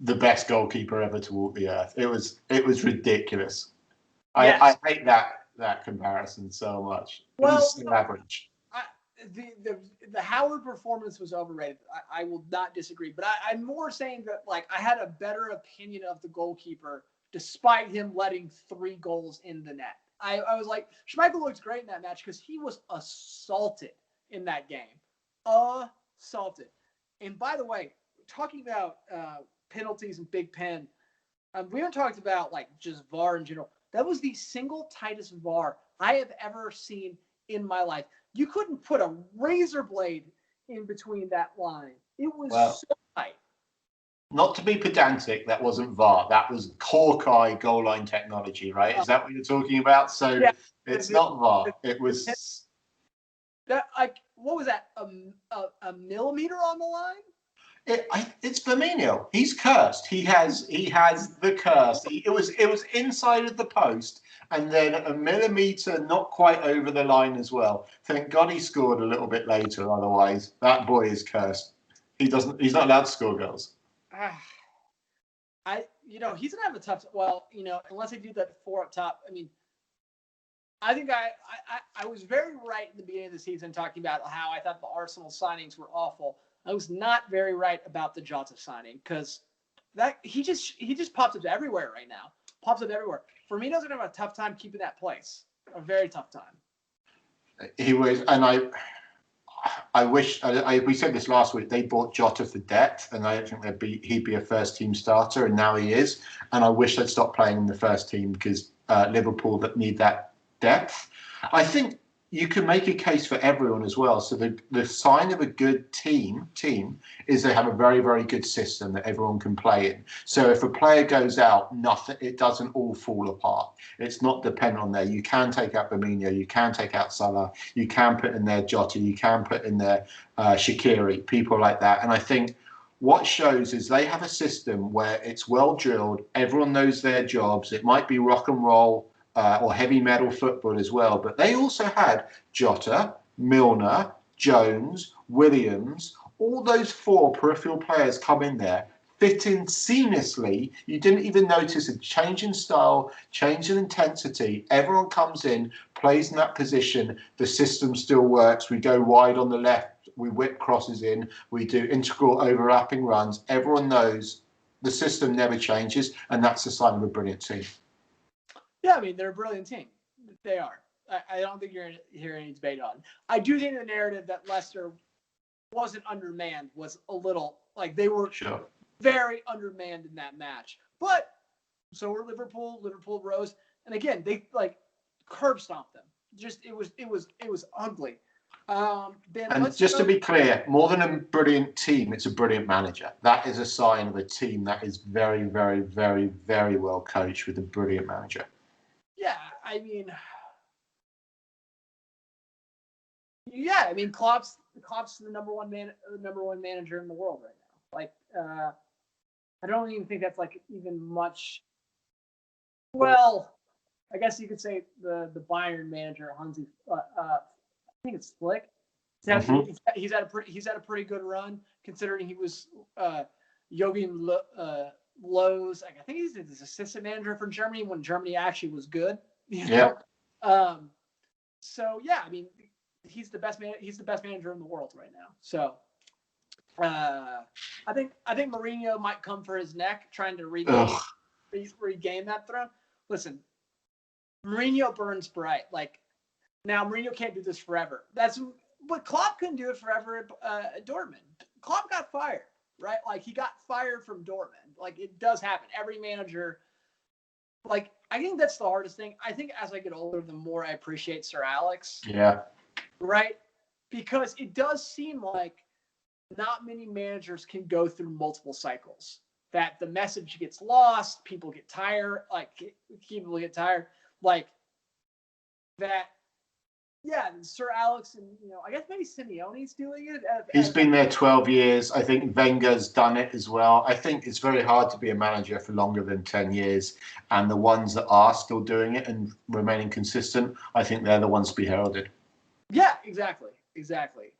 the best goalkeeper ever to walk the earth. It was ridiculous. Yes. I hate that comparison so much. It was so average. The Howard performance was overrated. I will not disagree, but I'm more saying that like I had a better opinion of the goalkeeper despite him letting 3 goals in the net. I was like, Schmeichel looks great in that match because he was assaulted in that game. Assaulted. And by the way, talking about penalties and Big Pen, we haven't talked about like just VAR in general. That was the single tightest VAR I have ever seen in my life. You couldn't put a razor blade in between that line. It was so tight. Not to be pedantic, that wasn't VAR. That was Hawkeye goal line technology, right? Is that what you're talking about? So yeah, it's not VAR. It was that like what was that? A millimeter on the line? It's Firmino. He's cursed. He has the curse. It was inside of the post, and then a millimeter not quite over the line as well. Thank God he scored a little bit later. Otherwise, that boy is cursed. He's not allowed to score goals. He's gonna have a tough. Well, unless they do that 4 up top. I mean, I think I was very right in the beginning of the season talking about how I thought the Arsenal signings were awful. I was not very right about the Jota signing because that he just pops up everywhere right now. Pops up everywhere. Firmino's gonna have a tough time keeping that place. A very tough time. He was, and I wish we said this last week. They bought Jota for depth, and I don't think he'd be a first team starter, and now he is. And I wish they'd stop playing in the first team because Liverpool that need that depth. I think you can make a case for everyone as well. So the sign of a good team is they have a very, very good system that everyone can play in. So if a player goes out, it doesn't all fall apart. It's not dependent on there. You can take out Firmino, you can take out Salah, you can put in there Jota, you can put in there Shaqiri, people like that. And I think what shows is they have a system where it's well drilled. Everyone knows their jobs. It might be rock and roll or heavy metal football as well. But they also had Jota, Milner, Jones, Williams, all those 4 peripheral players come in there, fit in seamlessly. You didn't even notice a change in style, change in intensity. Everyone comes in, plays in that position. The system still works. We go wide on the left. We whip crosses in. We do integral overlapping runs. Everyone knows the system never changes, and that's a sign of a brilliant team. Yeah, I mean, they're a brilliant team. They are. I don't think you're hearing any debate on. I do think the narrative that Leicester wasn't undermanned was a little like they were very undermanned in that match. But so were Liverpool. Liverpool rose, and again they like curb stomped them. Just it was ugly. Ben, and just to be clear, more than a brilliant team, it's a brilliant manager. That is a sign of a team that is very, very, very, very well coached with a brilliant manager. Yeah, I mean. Yeah, I mean, Klopp's the number one manager in the world right now. Like, I don't even think that's like even much. Well, I guess you could say the Bayern manager Hansi. I think it's Flick. He's had a pretty good run considering he was Joachim Löw's. Like, I think he's his assistant manager for Germany when Germany actually was good. You know? Yeah. So yeah, I mean. He's the best manager in the world right now. So, I think Mourinho might come for his neck, trying to regain that throne. Listen, Mourinho burns bright. Like now, Mourinho can't do this forever. That's but Klopp couldn't do it forever at Dortmund. Klopp got fired, right? Like he got fired from Dortmund. Like it does happen. Every manager. Like I think that's the hardest thing. I think as I get older, the more I appreciate Sir Alex. Yeah. Right? Because it does seem like not many managers can go through multiple cycles. That the message gets lost, people get tired, people get tired. Like that, yeah, Sir Alex and, I guess maybe Simeone's doing it. He's been there 12 years. I think Wenger's done it as well. I think it's very hard to be a manager for longer than 10 years. And the ones that are still doing it and remaining consistent, I think they're the ones to be heralded. Yeah, exactly.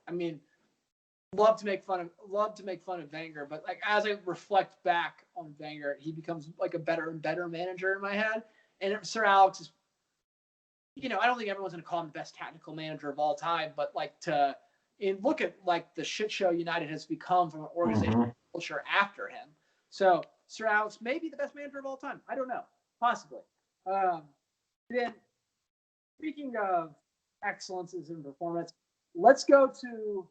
I mean, love to make fun of Wenger, but like as I reflect back on Wenger, he becomes like a better and better manager in my head. And Sir Alex is, I don't think everyone's going to call him the best tactical manager of all time, but look at like the shit show United has become from an organizational culture after him. So Sir Alex may be the best manager of all time. I don't know, possibly. Then speaking of excellences in performance, let's go to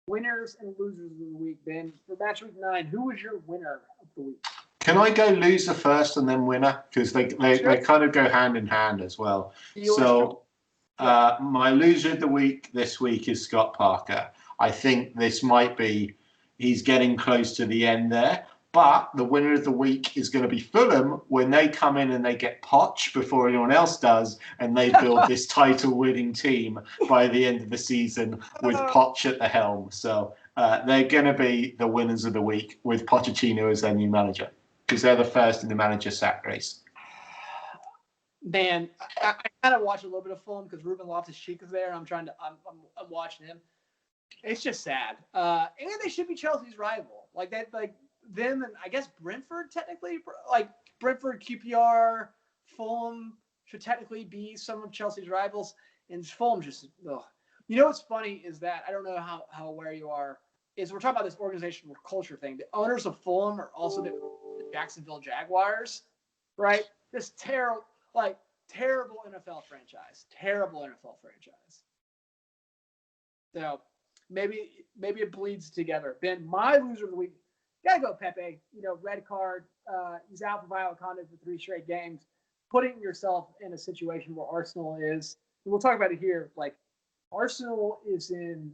winners and losers of the week. Ben, for match week 9, who was your winner of the week? Can I go loser first and then winner? Because they kind of go hand in hand as well. My loser of the week this week is Scott Parker. I think this might be, he's getting close to the end there. But the winner of the week is going to be Fulham when they come in and they get Poch before anyone else does, and they build this title-winning team by the end of the season with Poch at the helm. So they're going to be the winners of the week with Pochettino as their new manager because they're the first in the manager sack race. Man, I kind of watch a little bit of Fulham because Ruben Loftus-Cheek is there. I'm watching him. It's just sad. And they should be Chelsea's rival. Like that, like. Them and I guess Brentford technically, like Brentford, QPR, Fulham should technically be some of Chelsea's rivals, and Fulham just. Ugh. What's funny is that I don't know how aware you are. Is we're talking about this organizational culture thing. The owners of Fulham are also the Jacksonville Jaguars, right? This terrible NFL franchise. Terrible NFL franchise. So maybe it bleeds together. Ben, my loser of the week. Gotta go, Pepe. Red card. He's out for violent conduct for 3 straight games. Putting yourself in a situation where Arsenal is. And we'll talk about it here. Like Arsenal is in.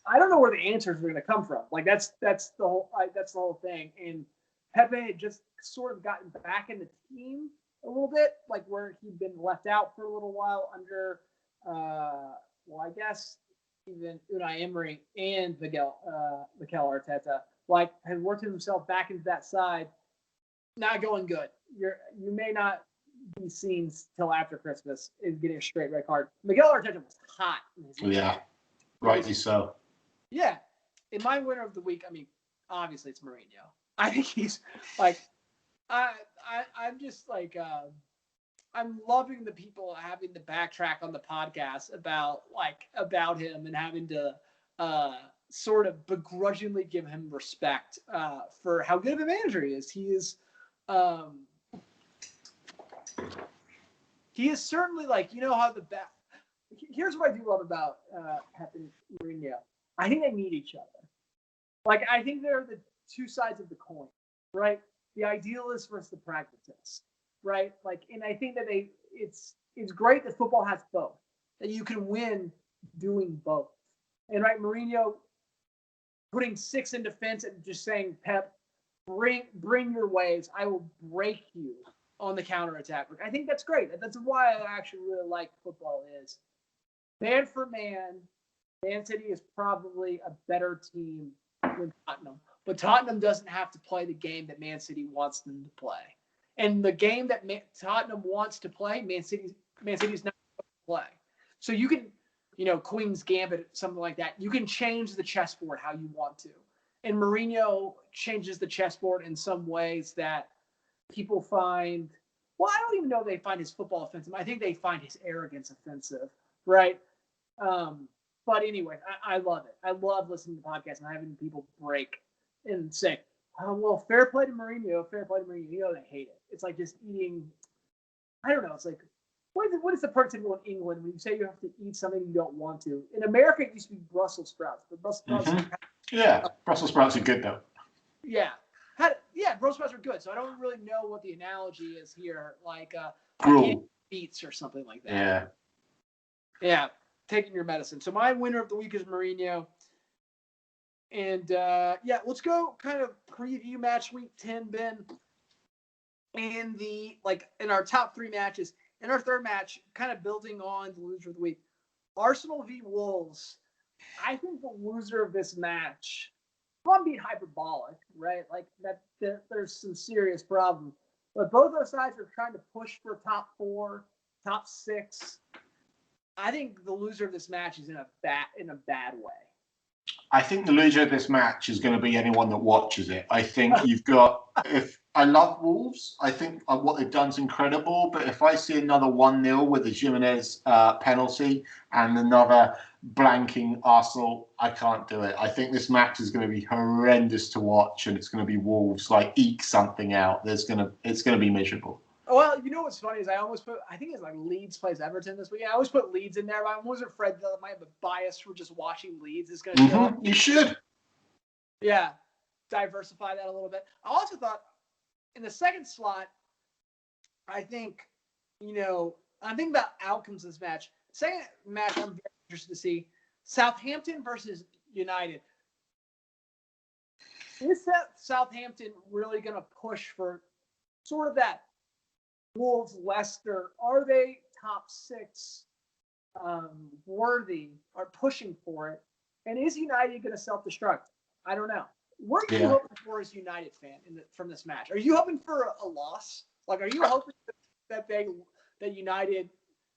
I don't know where the answers are going to come from. Like that's the whole thing. And Pepe had just sort of gotten back in the team a little bit, like where he'd been left out for a little while under. I guess even Unai Emery and Mikel Arteta. Like has worked himself back into that side, not going good. You may not be seen till after Christmas is getting a straight red card. Mikel Arteta was hot. Yeah, rightly so. Yeah, in my winner of the week, I mean, obviously it's Mourinho. I think he's like, I'm just like, I'm loving the people having to backtrack on the podcast about him and having to sort of begrudgingly give him respect for how good of a manager he is. He is certainly like, you know how the back. Here's what I do love about Pep and Mourinho. I think they need each other. Like, I think they're the two sides of the coin, right? The idealist versus the pragmatist, right? Like, and I think that it's great that football has both, that you can win doing both. And right, Mourinho putting 6 in defense and just saying, Pep, bring your waves. I will break you on the counterattack. I think that's great. That's why I actually really like football is man for man, Man City is probably a better team than Tottenham. But Tottenham doesn't have to play the game that Man City wants them to play. And the game that Tottenham wants to play, Man City's not going to play. So you can, Queen's Gambit, something like that. You can change the chessboard how you want to. And Mourinho changes the chessboard in some ways that people find, well, I don't even know if they find his football offensive. I think they find his arrogance offensive, right? But anyway, I love it. I love listening to podcasts and having people break and say, oh, well, fair play to Mourinho, fair play to Mourinho. They hate it. It's like just eating, I don't know. It's like, what is the prototypical in England when you say you have to eat something you don't want to? In America, it used to be Brussels sprouts. But Brussels sprouts Brussels sprouts are good, though. Yeah. Brussels sprouts are good. So I don't really know what the analogy is here. Like beets or something like that. Yeah. Yeah. Taking your medicine. So my winner of the week is Mourinho. And, let's go kind of preview match week 10, Ben. In our top 3 matches. In our third match, kind of building on the loser of the week, Arsenal v. Wolves. I think the loser of this match, well, I'm being hyperbolic, right? Like that there's some serious problems. But both those sides are trying to push for top 4, top 6. I think the loser of this match is in a bad way. I think the loser of this match is going to be anyone that watches it. I think you've got, if I love Wolves, I think what they've done is incredible. But if I see another 1-0 with a Jimenez penalty and another blanking Arsenal, I can't do it. I think this match is going to be horrendous to watch, and it's going to be Wolves eke something out. It's going to be miserable. Well, you know what's funny is I think it's like Leeds plays Everton this weekend. I always put Leeds in there, but I was afraid that I might have a bias for just watching Leeds. Is going to show up. You should. Yeah, diversify that a little bit. I also thought in the second slot, I think about outcomes of this match. Second match, I'm very interested to see Southampton versus United. Is Southampton really going to push for sort of that Wolves, Leicester? Are they top 6 worthy or pushing for it? And is United going to self-destruct? I don't know. What are you hoping for as a United fan from this match? Are you hoping for a loss? Like, are you hoping that United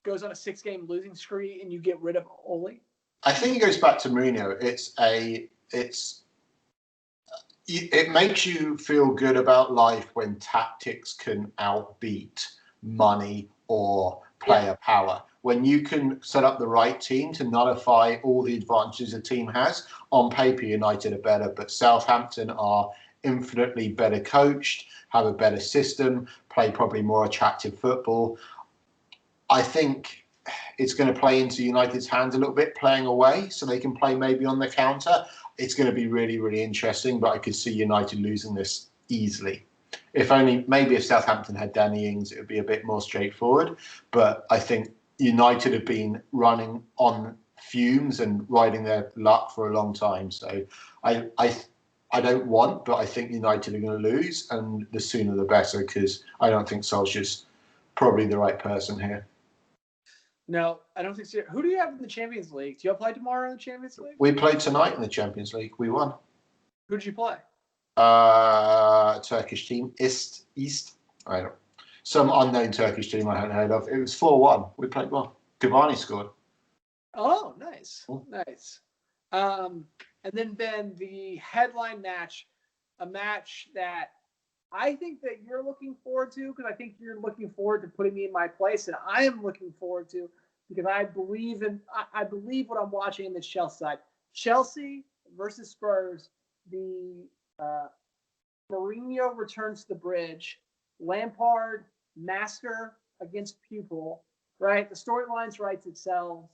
goes on a 6-game losing spree and you get rid of Ole? I think it goes back to Mourinho. It makes you feel good about life when tactics can outbeat money or player power. When you can set up the right team to nullify all the advantages a team has. On paper, United are better, but Southampton are infinitely better coached, have a better system, play probably more attractive football. I think it's going to play into United's hands a little bit, playing away, so they can play maybe on the counter. It's going to be really, really interesting, but I could see United losing this easily. If Southampton had Danny Ings, it would be a bit more straightforward. But I think United have been running on fumes and riding their luck for a long time. So I don't but I think United are going to lose, and the sooner the better, because I don't think Solskjaer's probably the right person here. No, I don't think so. Who do you have in the Champions League? Do you play tomorrow in the Champions League? We played tonight in the Champions League. We won. Who did you play? Turkish team, East. I don't. Some unknown Turkish team I hadn't heard of. It was 4-1. We played well. Cavani scored. Oh, nice, nice. And then Ben, the headline match, a match that I think that you're looking forward to, because I think you're looking forward to putting me in my place, and I am looking forward to, because I believe what I'm watching in the Chelsea side. Chelsea versus Spurs. The Mourinho returns to the bridge. Lampard, master against pupil. Right, the storylines writes itself.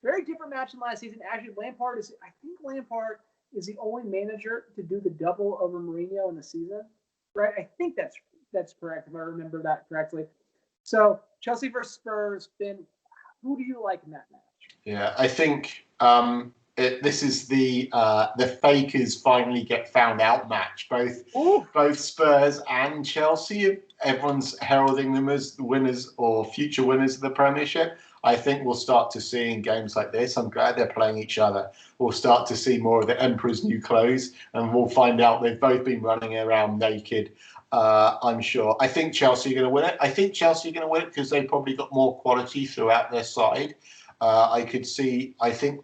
Very different match than last season. Actually, I think Lampard is the only manager to do the double over Mourinho in the season. Right, I think that's correct if I remember that correctly. So Chelsea versus Spurs. Ben, who do you like in that match? Yeah, I think this is the fakers finally get found out match. Both Spurs and Chelsea. Everyone's heralding them as the winners or future winners of the Premiership. I think we'll start to see in games like this. I'm glad they're playing each other. We'll start to see more of the Emperor's new clothes, and we'll find out they've both been running around naked. I'm sure. I think Chelsea are going to win it. I think Chelsea are going to win it because they've probably got more quality throughout their side. I think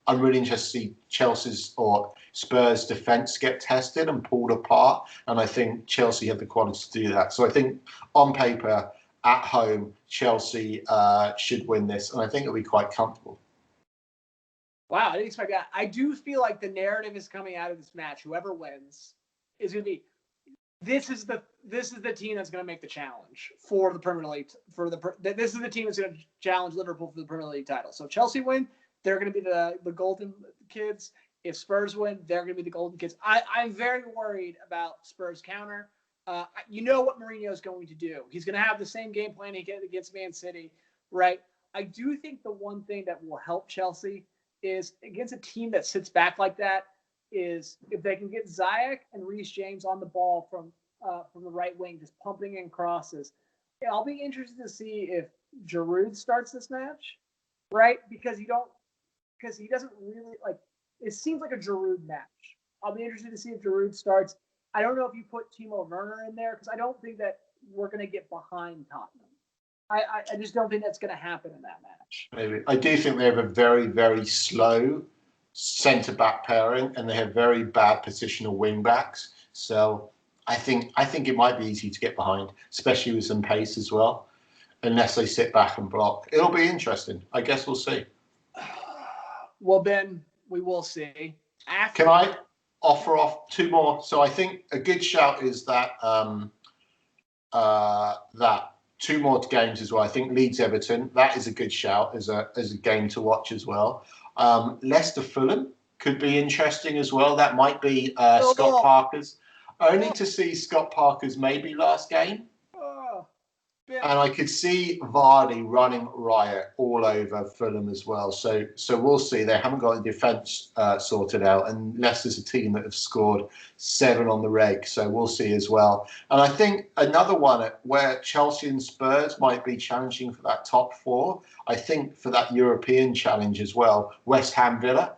I'm really interested to see Chelsea's or Spurs' defence get tested and pulled apart. And I think Chelsea have the quality to do that. So I think on paper, at home, Chelsea should win this. And I think it'll be quite comfortable. Wow, I didn't expect that. I do feel like the narrative is coming out of this match. Whoever wins is going to be, this is the team that's going to make the challenge for the Premier League. This is the team that's going to challenge Liverpool for the Premier League title. So Chelsea win, they're going to be the golden kids. If Spurs win, they're going to be the golden kids. I'm very worried about Spurs counter. You know what Mourinho is going to do. He's going to have the same game plan he did against Man City, right? I do think the one thing that will help Chelsea is against a team that sits back like that is if they can get Ziyech and Reece James on the ball from the right wing, just pumping in crosses. I'll be interested to see if Giroud starts this match, right? Because he doesn't really like. It seems like a Giroud match. I'll be interested to see if Giroud starts. I don't know if you put Timo Werner in there because I don't think that we're going to get behind Tottenham. I just don't think that's going to happen in that match. Maybe. I do think they have a very, very slow centre-back pairing and they have very bad positional wing-backs. So I think it might be easy to get behind, especially with some pace as well, unless they sit back and block. It'll be interesting. I guess we'll see. Well, Ben, we will see. Can I offer off two more? So I think a good shout is that that two more games as well. I think Leeds-Everton, that is a good shout as a game to watch as well. Leicester-Fulham could be interesting as well. That might be Scott Parker's. Only to see Scott Parker's maybe last game. And I could see Vardy running riot all over Fulham as well. So we'll see. They haven't got the defence sorted out. And Leicester's a team that have scored 7 on the reg. So we'll see as well. And I think another one where Chelsea and Spurs might be challenging for that top 4. I think for that European challenge as well, West Ham Villa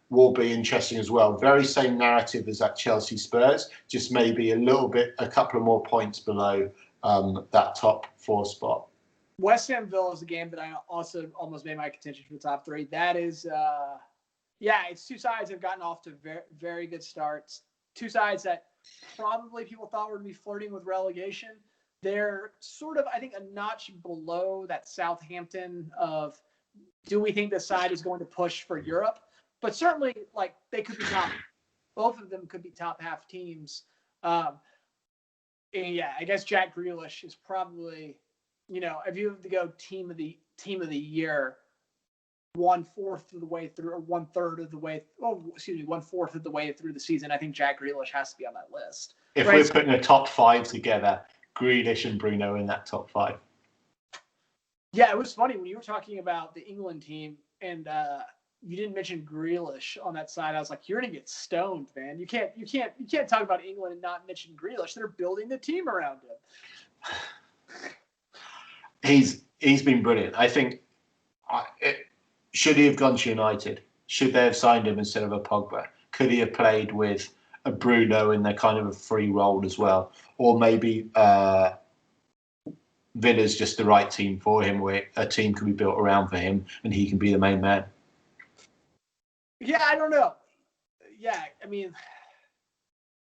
will be interesting as well. Very same narrative as that Chelsea Spurs, just maybe a couple of more points below that top 4 spot. West Ham Villa is a game that I also almost made my contention for the top 3. That is, it's two sides that have gotten off to very, very good starts. Two sides that probably people thought were going to be flirting with relegation. They're sort of, I think, a notch below that Southampton of, do we think this side is going to push for Europe? But certainly, like, they could be top. Both of them could be top half teams. And yeah, I guess Jack Grealish is probably, if you have to go team of the year, 1/4 of the way through, or 1/3 of the way, 1/4 of the way through the season, I think Jack Grealish has to be on that list. If we're putting a top 5 together, Grealish and Bruno in that top 5. Yeah, it was funny when you were talking about the England team and you didn't mention Grealish on that side. I was like, you're gonna get stoned, man. You can't talk about England and not mention Grealish. They're building the team around him. He's been brilliant. I think should he have gone to United? Should they have signed him instead of a Pogba? Could he have played with a Bruno in their kind of a free role as well? Or maybe Villa's just the right team for him, where a team can be built around for him and he can be the main man. Yeah, I don't know. Yeah, I mean,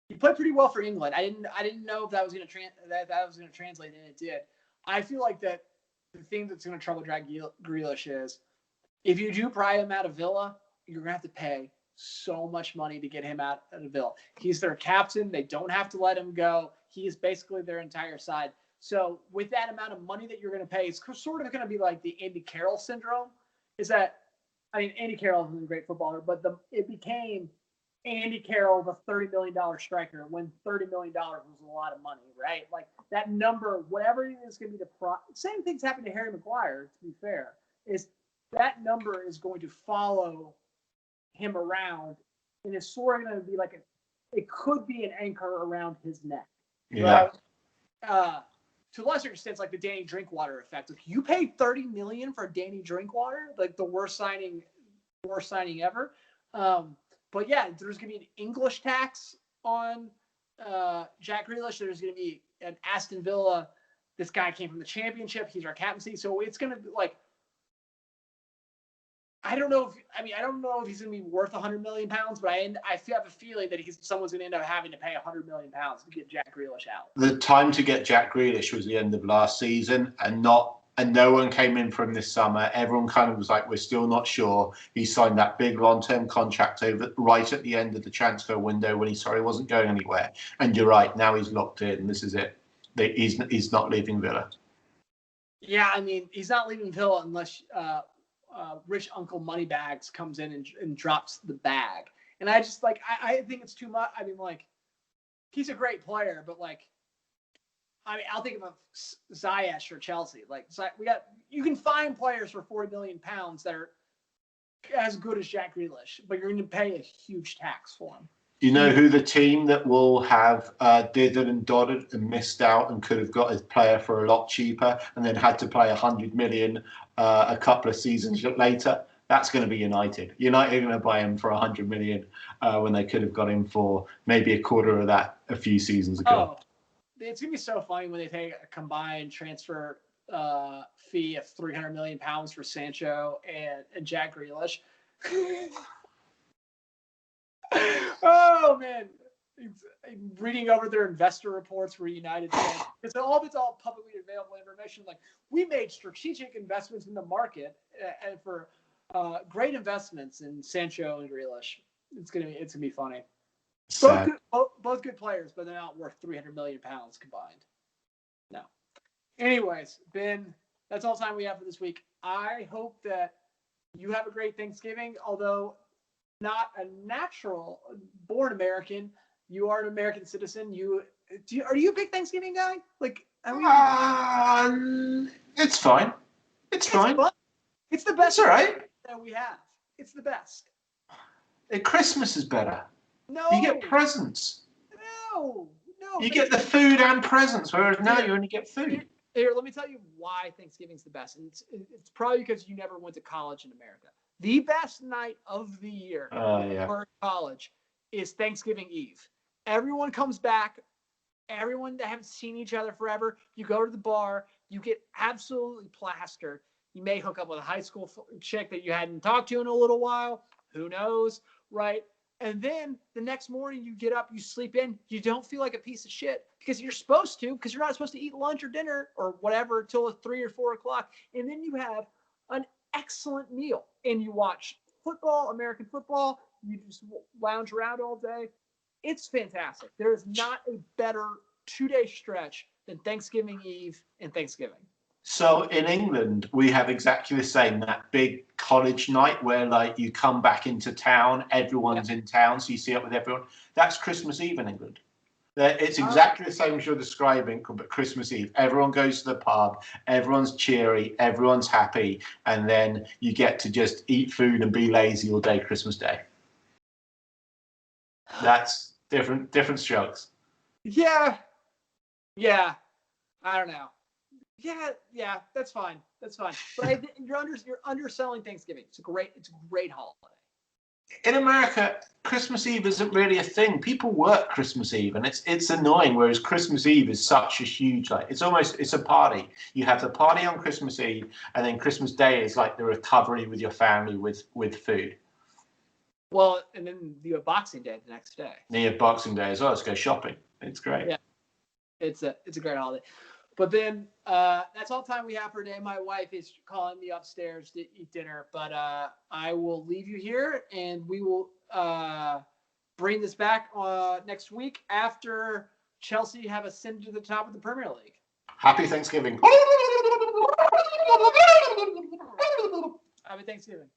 he played pretty well for England. I didn't know if that was going to translate, and it did. I feel like that the thing that's going to trouble Jack Grealish is if you do pry him out of Villa, you're going to have to pay. so much money to get him out of Villa. He's their captain. They don't have to let him go. He is basically their entire side. So with that amount of money that you're going to pay, it's sort of going to be like the Andy Carroll syndrome. Is that, I mean, Andy Carroll is a great footballer, but it became Andy Carroll, the $30 million striker, when $30 million was a lot of money, right? Like that number, whatever it is going to be same thing's happened to Harry Maguire, to be fair, is that number is going to follow him around, and it's sort of going to be like it could be an anchor around his neck. Yeah. Right? To a lesser extent, it's like the Danny Drinkwater effect. Like you paid $30 million for Danny Drinkwater, like the worst signing ever. But yeah, there's going to be an English tax on Jack Grealish. There's going to be an Aston Villa. This guy came from the Championship. He's our captaincy. So it's going to be like, I don't know if he's going to be worth £100 million, but I have a feeling that someone's going to end up having to pay £100 million to get Jack Grealish out. The time to get Jack Grealish was the end of last season, and no one came in for him this summer. Everyone kind of was like, we're still not sure. He signed that big long-term contract right at the end of the transfer window when he saw he wasn't going anywhere. And you're right, now he's locked in. This is it. He's not leaving Villa. Yeah, I mean, he's not leaving Villa unless rich Uncle Moneybags comes in and drops the bag. And I just I think it's too much. I mean, like, he's a great player, but like, I mean, I'll think of Ziyech or Chelsea. Like, you can find players for £40 million that are as good as Jack Grealish, but you're going to pay a huge tax for him. You know who the team that will have dithered and dotted and missed out and could have got his player for a lot cheaper and then had to pay $100 million a couple of seasons later? That's going to be United. United are going to buy him for $100 million when they could have got him for maybe a quarter of that a few seasons ago. Oh, it's going to be so funny when they take a combined transfer fee of £300 million for Sancho and Jack Grealish. Oh man, reading over their investor reports for United fans. It's all publicly available information. Like, we made strategic investments in the market and for great investments in Sancho and Grealish. It's gonna be funny. Both good players, but they're not worth £300 million combined. No. Anyways, Ben, that's all the time we have for this week. I hope that you have a great Thanksgiving, although not a natural born American. You are an American citizen. Are you a big Thanksgiving guy? Like, it's fine. It's fine. Fun. It's the best. It's all right. That we have. It's the best. Christmas is better. No. You get presents. No. You get the food and presents, whereas now you only get food. Here, let me tell you why Thanksgiving's the best. And it's probably because you never went to college in America. The best night of the year for college is Thanksgiving Eve. Everyone comes back. Everyone that haven't seen each other forever. You go to the bar. You get absolutely plastered. You may hook up with a high school chick that you hadn't talked to in a little while. Who knows, right? And then the next morning you get up, you sleep in. You don't feel like a piece of shit because you're supposed to, because you're not supposed to eat lunch or dinner or whatever until 3 or 4 o'clock. And then you have an excellent meal and you watch football, American football. You just lounge around all day. It's fantastic. There is not a better 2-day stretch than Thanksgiving Eve and Thanksgiving. So in England, we have exactly the same, that big college night where like you come back into town, everyone's in town, so you see up with everyone. That's Christmas Eve in England. It's exactly the same as you're describing, but Christmas Eve. Everyone goes to the pub, everyone's cheery, everyone's happy, and then you get to just eat food and be lazy all day Christmas Day. That's different strokes. Yeah. I don't know. Yeah, that's fine. But you're underselling Thanksgiving. It's a great holiday. In America, Christmas Eve isn't really a thing. People work Christmas Eve, and it's annoying. Whereas Christmas Eve is such a huge, like, it's a party. You have the party on Christmas Eve, and then Christmas Day is like the recovery with your family with food. Well, and then you have Boxing Day the next day. Then you have Boxing Day as well. Let's go shopping. It's great. Yeah, it's a great holiday. But then that's all the time we have for today. My wife is calling me upstairs to eat dinner, but I will leave you here, and we will bring this back next week after Chelsea have ascended to the top of the Premier League. Happy Thanksgiving. Happy Thanksgiving.